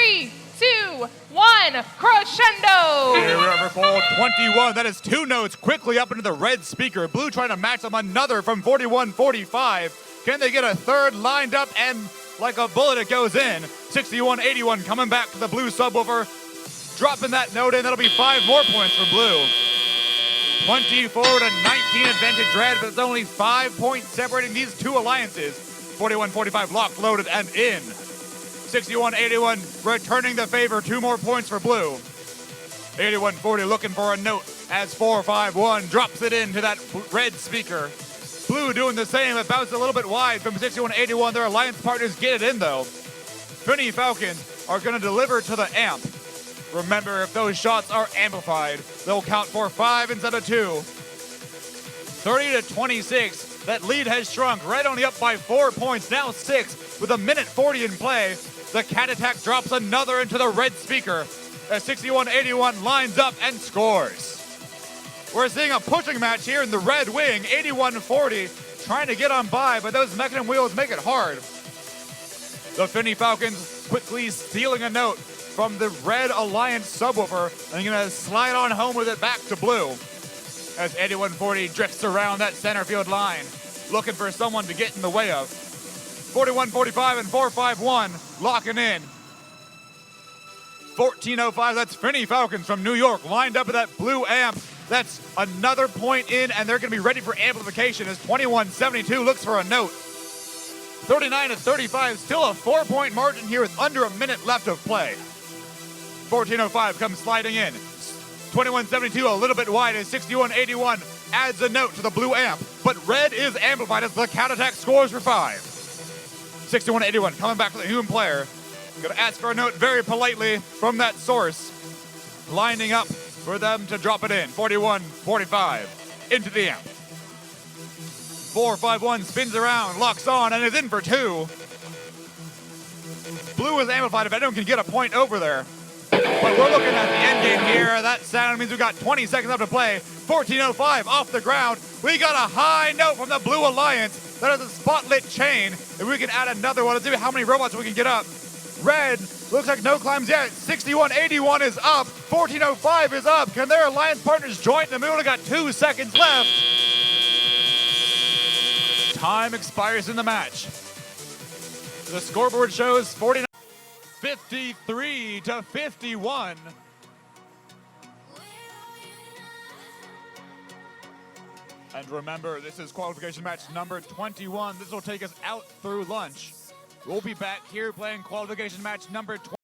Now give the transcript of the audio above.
3, 2, 1, crescendo! Here we are for ball 21. That is 2 notes quickly up into the red speaker. Blue trying to match them another from 41-45. Can they get a third lined up, and like a bullet it goes in. 61-81 coming back to the blue subwoofer. Dropping that note in, that'll be 5 more points for blue. 24-19 advantage red, but it's only 5 points separating these two alliances. 41-45 locked, loaded, and in. 61-81 returning the favor, 2 more points for blue. 81-40 looking for a note as 4-5-1 drops it into that red speaker. Blue doing the same, it bounced a little bit wide from 61-81. Their alliance partners get it in though. Finney Falcons are gonna deliver to the amp. Remember, if those shots are amplified, they'll count for 5 instead of 2. 30-26, that lead has shrunk, Red only up by 4 points, now 6 with 1:40 in play. The cat attack drops another into the red speaker as 61-81 lines up and scores. We're seeing a pushing match here in the red wing, 81-40, trying to get on by, but those mechanism wheels make it hard. The Finney Falcons quickly stealing a note from the red alliance subwoofer and gonna slide on home with it back to blue as 81-40 drifts around that center field line, looking for someone to get in the way of. 41-45 and 4-5-1 locking in. 14-05, that's Finney Falcons from New York lined up at that blue amp. That's another point in, and they're gonna be ready for amplification as 21-72 looks for a note. 39-35, still a 4-point margin here with under a minute left of play. 14-05 comes sliding in. 21-72 a little bit wide as 61-81 adds a note to the blue amp, but red is amplified as the cat attack scores for 5. 61-81 coming back to the human player. Gonna ask for a note very politely from that source. Lining up for them to drop it in. 41-45 into the amp. 4-5-1 spins around, locks on, and is in for 2. Blue is amplified if anyone can get a point over there. But we're looking at the end game here. That sound means we've got 20 seconds left to play. 14-05 off the ground. We got a high note from the Blue Alliance. That is a spotlit chain. If we can add another one, let's see how many robots we can get up. Red looks like no climbs yet. 61-81 is up. 14-05 is up. Can their alliance partners join them? We only got 2 seconds left. Time expires in the match. The scoreboard shows 53-51. And remember, this is qualification match number 21. This will take us out through lunch. We'll be back here playing qualification match number 20.